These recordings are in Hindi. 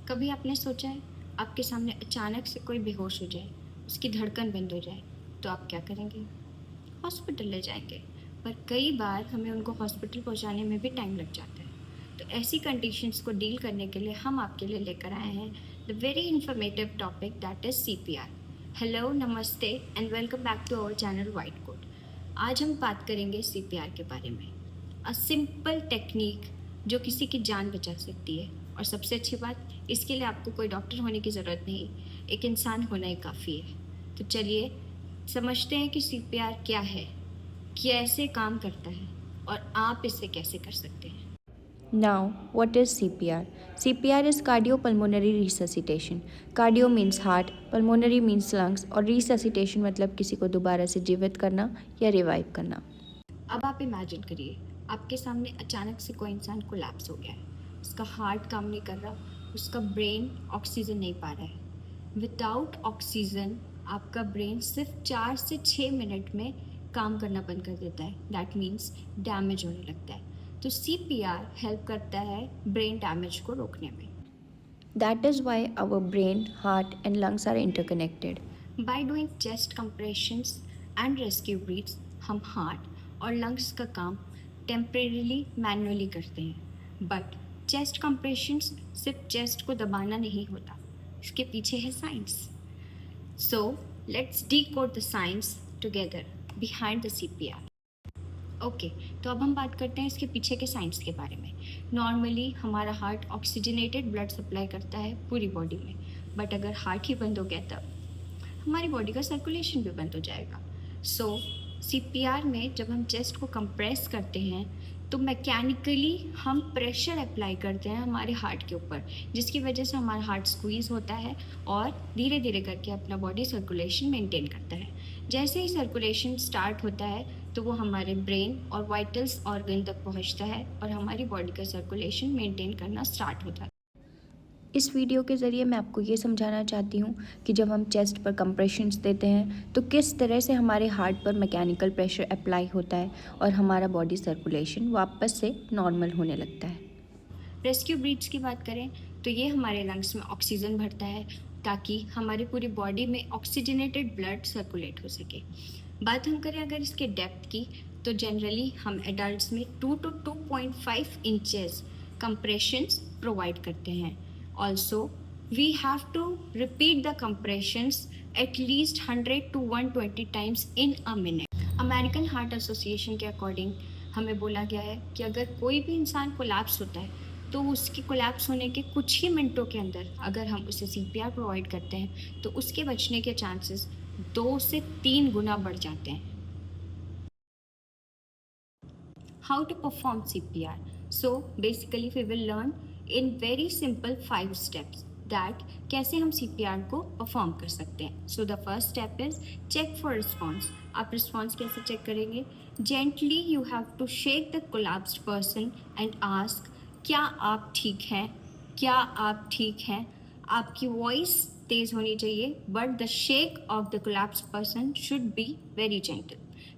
कभी आपने सोचा है आपके सामने अचानक से कोई बेहोश हो जाए, उसकी धड़कन बंद हो जाए, तो आप क्या करेंगे? हॉस्पिटल ले जाएंगे। पर कई बार हमें उनको हॉस्पिटल पहुंचाने में भी टाइम लग जाता है। तो ऐसी कंडीशंस को डील करने के लिए हम आपके लिए लेकर आए हैं the very informative topic that is CPR। Hello, नमस्ते and welcome back to our channel white coat. आज हम बात करेंगे CPR के बारे में। अ सिंपल टेक्निक जो किसी की जान बचा सकती है। और सबसे अच्छी बात, इसके लिए आपको कोई डॉक्टर होने की ज़रूरत नहीं, एक इंसान होना ही काफ़ी है। तो चलिए समझते हैं कि CPR क्या है, कैसे काम करता है और आप इसे कैसे कर सकते हैं। Now, what is CPR? CPR is cardiopulmonary resuscitation. Cardio means heart, pulmonary means lungs और resuscitation मतलब किसी को दोबारा से जीवित करना या रिवाइव करना। अब आप इमेजिन करिए, आपके सामने अचानक से कोई इंसान कोलैप्स हो गया है। उसका हार्ट काम नहीं कर रहा, उसका ब्रेन ऑक्सीजन नहीं पा रहा है। विदाउट ऑक्सीजन आपका ब्रेन सिर्फ 4 से 6 मिनट में काम करना बंद कर देता है। दैट मीन्स डैमेज होने लगता है। तो CPR हेल्प करता है ब्रेन डैमेज को रोकने में। That is why our brain, heart and lungs are interconnected. By doing chest compressions and rescue breaths, हम हार्ट और लंग्स का काम टेम्परेरीली मैनुअली करते हैं। बट चेस्ट कंप्रेशंस सिर्फ चेस्ट को दबाना नहीं होता, इसके पीछे है science. So let's decode the science together behind the CPR। Okay, तो अब हम बात करते हैं इसके पीछे के साइंस के बारे में। नॉर्मली हमारा हार्ट ऑक्सीजनेटेड ब्लड सप्लाई करता है पूरी बॉडी में, बट अगर हार्ट ही बंद हो गया तब हमारी बॉडी का सर्कुलेशन भी बंद हो जाएगा। सो CPR में जब हम चेस्ट को कंप्रेस करते हैं तो मैकेनिकली हम प्रेशर अप्लाई करते हैं हमारे हार्ट के ऊपर, जिसकी वजह से हमारा हार्ट स्क्वीज़ होता है और धीरे धीरे करके अपना बॉडी सर्कुलेशन मेंटेन करता है। जैसे ही सर्कुलेशन स्टार्ट होता है तो वो हमारे ब्रेन और वाइटल्स ऑर्गन तक पहुंचता है और हमारी बॉडी का सर्कुलेशन मेंटेन करना स्टार्ट होता है। इस वीडियो के ज़रिए मैं आपको ये समझाना चाहती हूँ कि जब हम चेस्ट पर कंप्रेशंस देते हैं तो किस तरह से हमारे हार्ट पर मैकेनिकल प्रेशर अप्लाई होता है और हमारा बॉडी सर्कुलेशन वापस से नॉर्मल होने लगता है। रेस्क्यू ब्रीथ्स की बात करें तो ये हमारे लंग्स में ऑक्सीजन भरता है ताकि हमारी पूरी बॉडी में ऑक्सीजनेटेड ब्लड सर्कुलेट हो सके। बात हम करें अगर इसके डेप्थ की, तो जनरली हम एडल्ट्स में 2 to 2.5 इंचेस कंप्रेशंस प्रोवाइड करते हैं। Also we have to repeat the compressions at least 100 to 120 times in a minute। American Heart Association के अकॉर्डिंग हमें बोला गया है कि अगर कोई भी इंसान कोलैप्स होता है तो उसके कोलैप्स होने के कुछ ही मिनटों के अंदर अगर हम उसे CPR प्रोवाइड करते हैं तो उसके बचने के चांसेस 2 से 3 गुना बढ़ जाते हैं। How to perform CPR? So basically we will learn in very simple 5 steps that कैसे हम CPR को परफॉर्म कर सकते हैं। So the first step is check for response. आप रिस्पॉन्स कैसे चेक करेंगे? Gently you have to shake the collapsed person and ask, क्या आप ठीक हैं? क्या आप ठीक हैं? आपकी वॉइस तेज होनी चाहिए, but the shake of the collapsed person should be very gentle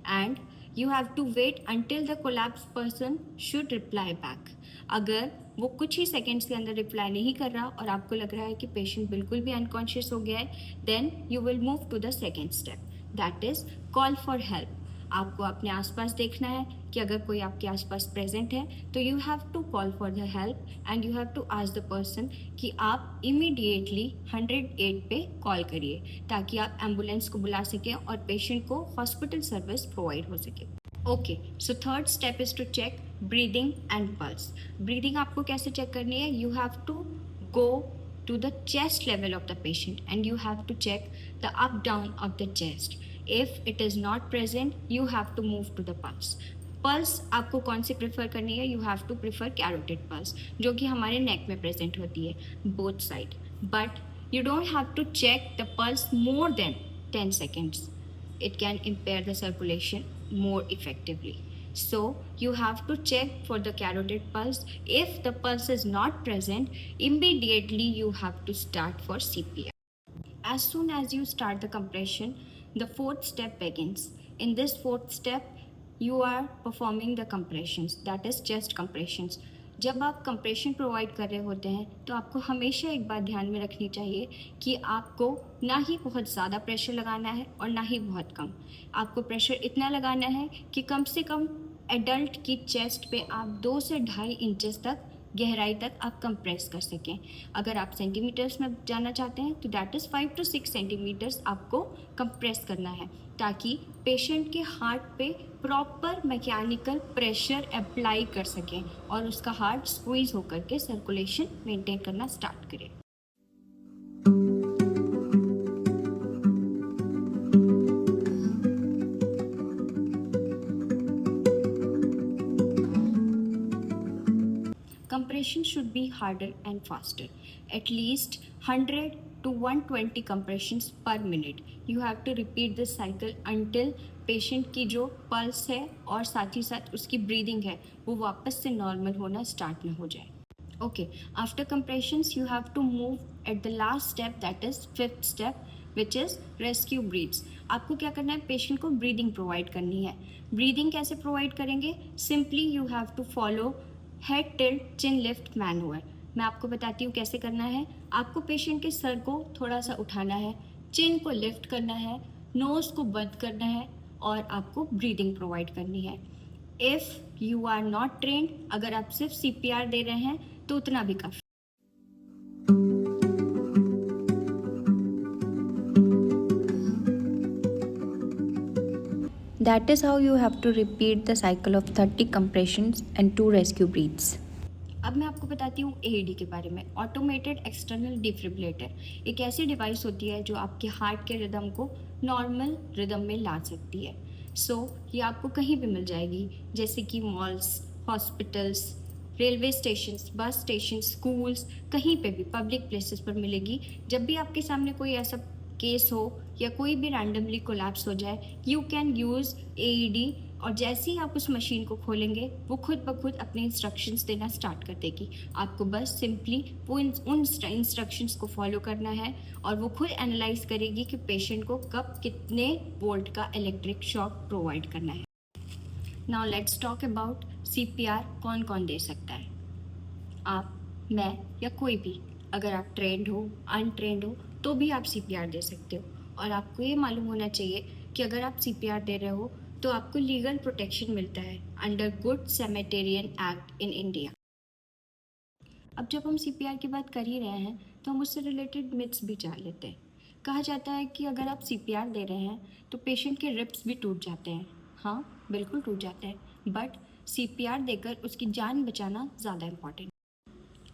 and you have to wait until the collapsed person should reply back। अगर वो कुछ ही सेकेंड्स के अंदर रिप्लाई नहीं कर रहा और आपको लग रहा है कि पेशेंट बिल्कुल भी अनकॉन्शियस हो गया है, then you will move to the second step, that is call for help. आपको अपने आसपास देखना है कि अगर कोई आपके आसपास प्रेजेंट है तो you have to call for the help and you have to ask the person कि आप इमीडिएटली 108 पे कॉल करिए ताकि आप एम्बुलेंस को बुला सकें और पेशेंट को हॉस्पिटल सर्विस प्रोवाइड हो सके। Okay, so third step is to check breathing and pulse. Breathing आपको कैसे चेक करनी है? You have to go to the chest level of the patient and you have to check the up down of the chest। if it is not present you have to move to the pulse। Pulse आपको कौन सी प्रेफर करनी है? You have to prefer carotid pulse, जो कि हमारे नेक में प्रेजेंट होती है both side, but you don't have to check the pulse more than 10 seconds। it can impair the circulation more effectively। So you have to check for the carotid pulse। if the pulse is not present, immediately you have to start for CPR। As soon as you start the compression, the fourth step begins। in this fourth step you are performing the compressions, that is chest compressions। जब आप कंप्रेशन प्रोवाइड कर रहे होते हैं तो आपको हमेशा एक बात ध्यान में रखनी चाहिए कि आपको ना ही बहुत ज़्यादा प्रेशर लगाना है और ना ही बहुत कम। आपको प्रेशर इतना लगाना है कि कम से कम एडल्ट की चेस्ट पे आप 2 से 2.5 इंचेस तक गहराई तक आप कंप्रेस कर सकें। अगर आप सेंटीमीटर्स में जाना चाहते हैं तो दैट इज़ 5 to 6 सेंटीमीटर्स आपको कंप्रेस करना है, ताकि पेशेंट के हार्ट पे प्रॉपर मैकेनिकल प्रेशर अप्लाई कर सकें और उसका हार्ट स्क्वीज होकर के सर्कुलेशन मेंटेन करना स्टार्ट करे। Compression should be harder and faster, at least 100 to 120 compressions per minute. You have to repeat this cycle until patient की जो पल्स है और साथ ही साथ उसकी ब्रीदिंग है वो वापस से नॉर्मल होना स्टार्ट ना हो जाए। Okay, after compressions you have to move at the last step, that is 5th step, which is rescue breaths. आपको क्या करना है, पेशेंट को ब्रीदिंग प्रोवाइड करनी है। ब्रीदिंग कैसे प्रोवाइड करेंगे? Simply you have to follow head tilt chin lift manoeuvre. मैं आपको बताती हूँ कैसे करना है। आपको पेशेंट के सर को थोड़ा सा उठाना है, चिन को लिफ्ट करना है, नोज़ को बंद करना है और आपको ब्रीदिंग प्रोवाइड करनी है। If you are not trained, अगर आप सिर्फ CPR दे रहे हैं तो उतना भी काफ़ी। That is how you have to repeat the cycle of 30 compressions and 2 rescue breaths. अब मैं आपको बताती हूँ AED के बारे में। ऑटोमेटेड एक्सटर्नल डिफिब्रिलेटर एक ऐसी डिवाइस होती है जो आपके हार्ट के रिदम को नॉर्मल रिदम में ला सकती है। ये आपको कहीं भी मिल जाएगी, जैसे कि malls, hospitals, railway stations, bus station, schools, कहीं पे भी पब्लिक प्लेसेस पर मिलेगी। जब भी आपके सामने कोई ऐसा केस हो या कोई भी रैंडमली कोलैप्स हो जाए, यू कैन यूज़ AED और जैसे ही आप उस मशीन को खोलेंगे वो खुद ब खुद अपने इंस्ट्रक्शंस देना स्टार्ट कर देगी। आपको बस सिंपली वो उन इंस्ट्रक्शंस को फॉलो करना है और वो खुद एनालाइज करेगी कि पेशेंट को कब कितने वोल्ट का इलेक्ट्रिक शॉक प्रोवाइड करना है। Now let's talk about CPR कौन कौन दे सकता है। आप, मैं या कोई भी, अगर आप ट्रेंड हो, अनट्रेंड हो तो भी आप CPR दे सकते हो। और आपको ये मालूम होना चाहिए कि अगर आप CPR दे रहे हो तो आपको लीगल प्रोटेक्शन मिलता है under good samaritan act in India. अब जब हम CPR की बात कर ही रहे हैं तो हम उससे रिलेटेड मिथ्स भी जान लेते हैं। कहा जाता है कि अगर आप CPR दे रहे हैं तो पेशेंट के रिब्स भी टूट जाते हैं। हाँ, बिल्कुल टूट जाते हैं, बट CPR देकर उसकी जान बचाना ज़्यादा इम्पॉर्टेंट।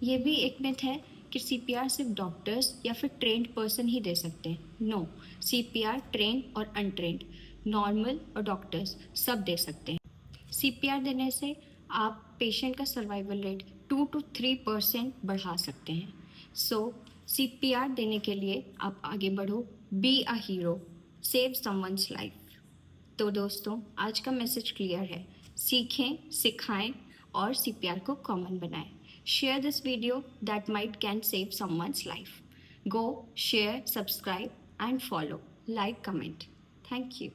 ये भी एक मिथ है कि CPR सिर्फ डॉक्टर्स या फिर ट्रेंड पर्सन ही दे सकते हैं। नो, CPR ट्रेंड और अनट्रेंड, नॉर्मल और डॉक्टर्स सब दे सकते हैं। CPR देने से आप पेशेंट का सर्वाइवल रेट 2 to 3% बढ़ा सकते हैं। CPR देने के लिए आप आगे बढ़ो, be a hero, save someone's life. तो दोस्तों, आज का मैसेज क्लियर है, सीखें, सिखाएं और CPR को कॉमन बनाएं। Share this video that might can save someone's life. Go, share, subscribe and follow. Like, comment. Thank you.